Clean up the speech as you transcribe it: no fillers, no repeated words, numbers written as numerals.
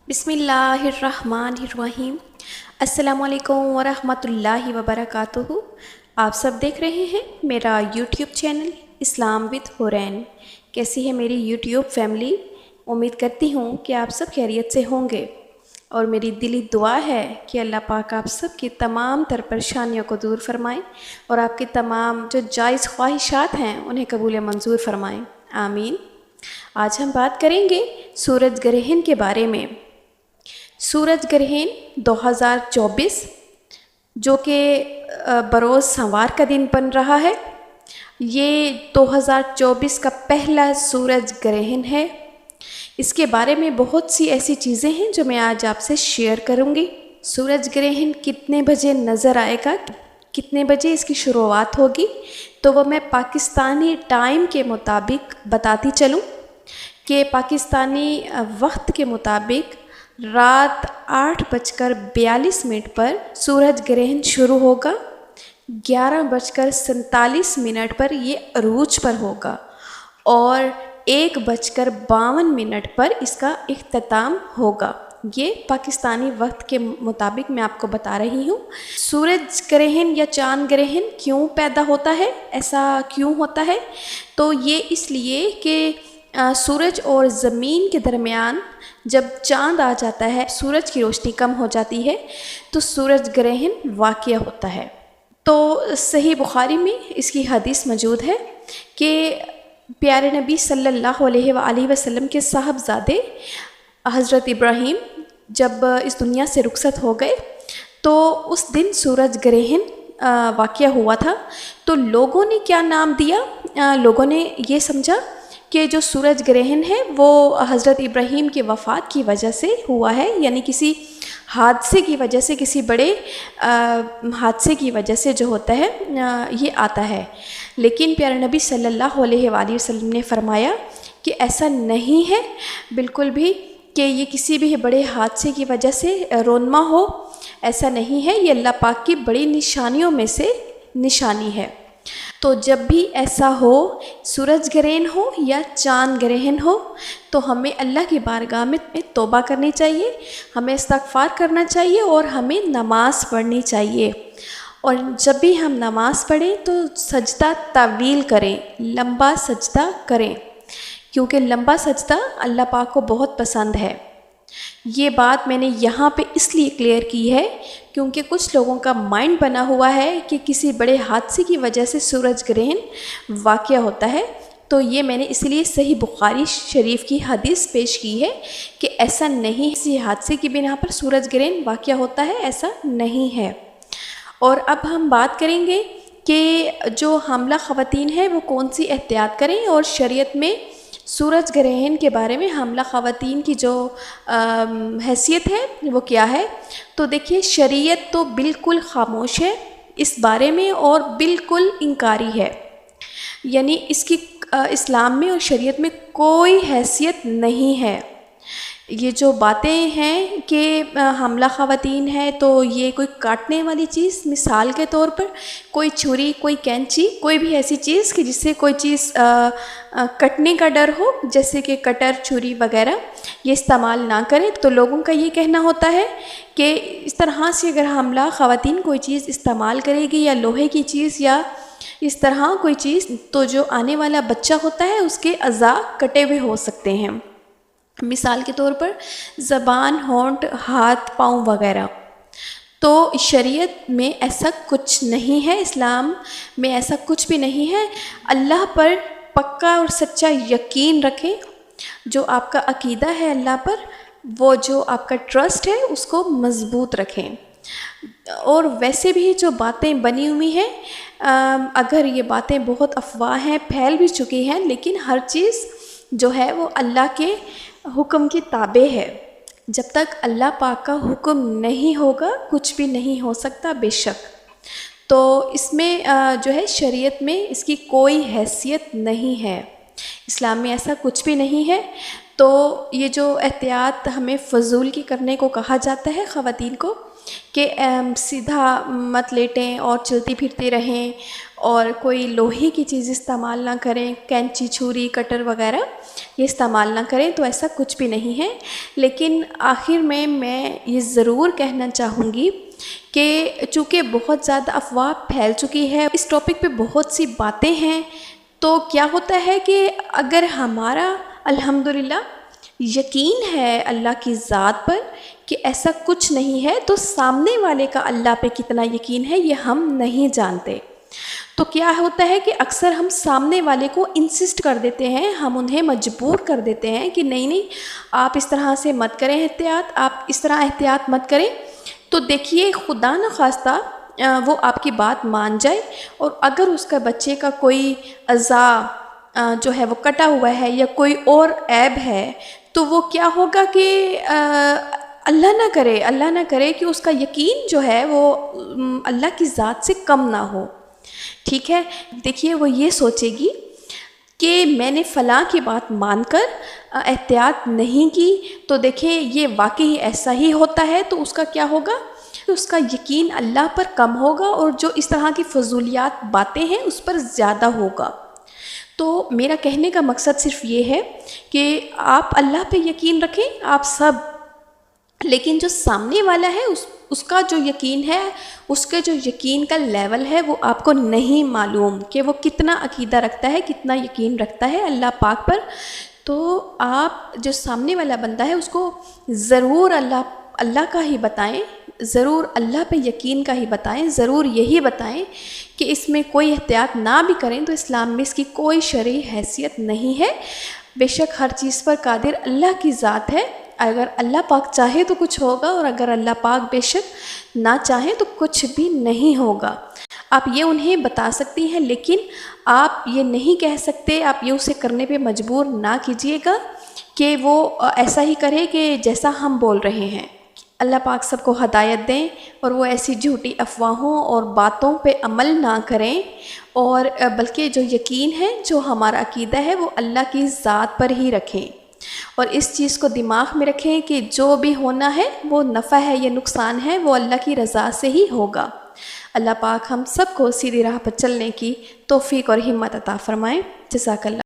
बिस्मिल्लाहिर्रहमानिर्रहीम। अस्सलामु अलैकुम वरहमतुल्लाहि वबरकातुहू। आप सब देख रहे हैं मेरा YouTube channel Islam with Hurain. कैसी है मेरी यूट्यूब फैमिली? उम्मीद करती हूँ कि आप सब खैरियत से होंगे और मेरी दिली दुआ है कि अल्लाह पाक आप सब की तमाम तर परेशानियों को दूर फरमाएँ और आपकी तमाम जो जायज़ ख्वाहिशात हैं उन्हें कबूल मंजूर फरमाएँ, आमीन। आज हम बात करेंगे सूरज ग्रहण के बारे में। सूरज ग्रहण 2024 जो कि बरोज़ सोमवार का दिन बन रहा है, ये 2024 का पहला सूरज ग्रहण है। इसके बारे में बहुत सी ऐसी चीज़ें हैं जो मैं आज आपसे शेयर करूंगी। सूरज ग्रहण कितने बजे नज़र आएगा, कितने बजे इसकी शुरुआत होगी, तो वो मैं पाकिस्तानी टाइम के मुताबिक बताती चलूं कि पाकिस्तानी वक्त के मुताबिक रात 8:42 पर सूरज ग्रहण शुरू होगा। 11:47 पर ये अरूज पर होगा और 1:52 पर इसका इख्तिताम होगा। ये पाकिस्तानी वक्त के मुताबिक मैं आपको बता रही हूँ। सूरज ग्रहण या चांद ग्रहण क्यों पैदा होता है, ऐसा क्यों होता है? तो ये इसलिए कि सूरज और ज़मीन के दरमियान जब चांद आ जाता है, सूरज की रोशनी कम हो जाती है, तो सूरज ग्रहण वाक़या होता है। तो सही बुखारी में इसकी हदीस मौजूद है कि प्यारे नबी सल्लल्लाहु अलैहि वसल्लम के साहबजादे हज़रत इब्राहीम जब इस दुनिया से रुखसत हो गए तो उस दिन सूरज ग्रहण वाक़या हुआ था। तो लोगों ने क्या नाम दिया? लोगों ने ये समझा कि जो सूरज ग्रहण है वो हज़रत इब्राहीम की वफ़ात की वजह से हुआ है, यानी किसी हादसे की वजह से, किसी बड़े हादसे की वजह से जो होता है ये आता है। लेकिन प्यारे नबी सल्लल्लाहु अलैहि वसल्लम ने फरमाया कि ऐसा नहीं है बिल्कुल भी कि ये किसी भी बड़े हादसे की वजह से रोनमा हो, ऐसा नहीं है। ये अल्लाह पाक की बड़ी निशानियों में से निशानी है। तो जब भी ऐसा हो, सूरज ग्रहण हो या चांद ग्रहण हो, तो हमें अल्लाह की बारगाह में तौबा करनी चाहिए, हमें इस्तग़फ़ार करना चाहिए और हमें नमाज़ पढ़नी चाहिए। और जब भी हम नमाज़ पढ़ें तो सजदा तवील करें, लंबा सजदा करें, क्योंकि लंबा सजदा अल्लाह पाक को बहुत पसंद है। ये बात मैंने यहाँ पे इसलिए क्लियर की है क्योंकि कुछ लोगों का माइंड बना हुआ है कि किसी बड़े हादसे की वजह से सूरज ग्रहण वाक़या होता है। तो ये मैंने इसलिए सही बुखारी शरीफ की हदीस पेश की है कि ऐसा नहीं, किसी हादसे की बिना पर सूरज ग्रहण वाक़या होता है, ऐसा नहीं है। और अब हम बात करेंगे कि जो हामला ख़वातीन हैं वो कौन सी एहतियात करें और शरीयत में सूरज ग्रहण के बारे में हामला ख़वातीन की जो हैसियत है वो क्या है। तो देखिए, शरीयत तो बिल्कुल ख़ामोश है इस बारे में और बिल्कुल इनकारी है, यानी इसकी इस्लाम में और शरीयत में कोई हैसियत नहीं है। ये जो बातें हैं कि हामला ख़वातीन है तो ये कोई काटने वाली चीज़, मिसाल के तौर पर कोई छुरी, कोई कैंची, कोई भी ऐसी चीज़ कि जिससे कोई चीज़ कटने का डर हो, जैसे कि कटर, छुरी वगैरह, ये इस्तेमाल ना करें। तो लोगों का ये कहना होता है कि इस तरह से अगर हामला ख़वातीन कोई चीज़ इस्तेमाल करेगी या लोहे की चीज़ या इस तरह कोई चीज़, तो जो आने वाला बच्चा होता है उसके अज़ा कटे हुए हो सकते हैं। मिसाल के तौर पर ज़बान, होंठ, हाथ, पाँव वगैरह। तो शरीयत में ऐसा कुछ नहीं है, इस्लाम में ऐसा कुछ भी नहीं है। अल्लाह पर पक्का और सच्चा यकीन रखें। जो आपका अकीदा है अल्लाह पर, वो जो आपका ट्रस्ट है उसको मज़बूत रखें। और वैसे भी जो बातें बनी हुई हैं, अगर ये बातें बहुत अफवाह हैं, फैल भी चुकी हैं, लेकिन हर चीज़ जो है वो अल्लाह के हुक्म की ताबे है। जब तक अल्लाह पाक का हुक्म नहीं होगा कुछ भी नहीं हो सकता, बेशक। तो इसमें जो है शरीयत में इसकी कोई हैसियत नहीं है, इस्लाम में ऐसा कुछ भी नहीं है। تو یہ جو احتیاط ہمیں فضول کی کرنے کو کہا جاتا ہے خواتین کو کہ سیدھا مت لیٹیں اور چلتی پھرتی رہیں اور کوئی لوہے کی چیز استعمال نہ کریں، کینچی، چھری، کٹر وغیرہ یہ استعمال نہ کریں، تو ایسا کچھ بھی نہیں ہے۔ لیکن آخر میں یہ ضرور کہنا چاہوں گی کہ چونکہ بہت زیادہ افواہ پھیل چکی ہے، اس ٹاپک پہ بہت سی باتیں ہیں، تو کیا ہوتا ہے کہ اگر ہمارا الحمدللہ یقین ہے اللہ کی ذات پر کہ ایسا کچھ نہیں ہے، تو سامنے والے کا اللہ پہ کتنا یقین ہے یہ ہم نہیں جانتے۔ تو کیا ہوتا ہے کہ اکثر ہم سامنے والے کو انسسٹ کر دیتے ہیں، ہم انہیں مجبور کر دیتے ہیں کہ نہیں آپ اس طرح سے مت کریں احتیاط، آپ اس طرح احتیاط مت کریں۔ تو دیکھیے خدا نخواستہ وہ آپ کی بات مان جائے، اور اگر اس کا بچے کا کوئی اعضاء جو ہے وہ کٹا ہوا ہے یا کوئی اور عیب ہے، تو وہ کیا ہوگا کہ اللہ نہ کرے کہ اس کا یقین جو ہے وہ اللہ کی ذات سے کم نہ ہو، ٹھیک ہے۔ دیکھیے وہ یہ سوچے گی کہ میں نے فلاں کی بات مان کر احتیاط نہیں کی، تو دیکھیں یہ واقعی ایسا ہی ہوتا ہے، تو اس کا کیا ہوگا، اس کا یقین اللہ پر کم ہوگا، اور جو اس طرح کی فضولیات باتیں ہیں اس پر زیادہ ہوگا۔ تو میرا کہنے کا مقصد صرف یہ ہے کہ آپ اللہ پہ یقین رکھیں، آپ سب، لیکن جو سامنے والا ہے اس کا جو یقین ہے، اس کے جو یقین کا لیول ہے وہ آپ کو نہیں معلوم کہ وہ کتنا عقیدہ رکھتا ہے، کتنا یقین رکھتا ہے اللہ پاک پر۔ تو آپ جو سامنے والا بندہ ہے اس کو ضرور اللہ کا ہی بتائیں، ضرور اللہ پہ یقین کا ہی بتائیں، ضرور یہی بتائیں کہ اس میں کوئی احتیاط نہ بھی کریں تو اسلام میں اس کی کوئی شرعی حیثیت نہیں ہے۔ بے شک ہر چیز پر قادر اللہ کی ذات ہے، اگر اللہ پاک چاہے تو کچھ ہوگا، اور اگر اللہ پاک بے شک نہ چاہے تو کچھ بھی نہیں ہوگا۔ آپ یہ انہیں بتا سکتی ہیں، لیکن آپ یہ نہیں کہہ سکتے، آپ یہ اسے کرنے پہ مجبور نہ کیجیے گا کہ وہ ایسا ہی کرے کہ جیسا ہم بول رہے ہیں۔ اللہ پاک سب کو ہدایت دیں اور وہ ایسی جھوٹی افواہوں اور باتوں پہ عمل نہ کریں، اور بلکہ جو یقین ہے، جو ہمارا عقیدہ ہے وہ اللہ کی ذات پر ہی رکھیں، اور اس چیز کو دماغ میں رکھیں کہ جو بھی ہونا ہے وہ نفع ہے یا نقصان ہے وہ اللہ کی رضا سے ہی ہوگا۔ اللہ پاک ہم سب کو سیدھی راہ پر چلنے کی توفیق اور ہمت عطا فرمائیں۔ جزاک اللہ۔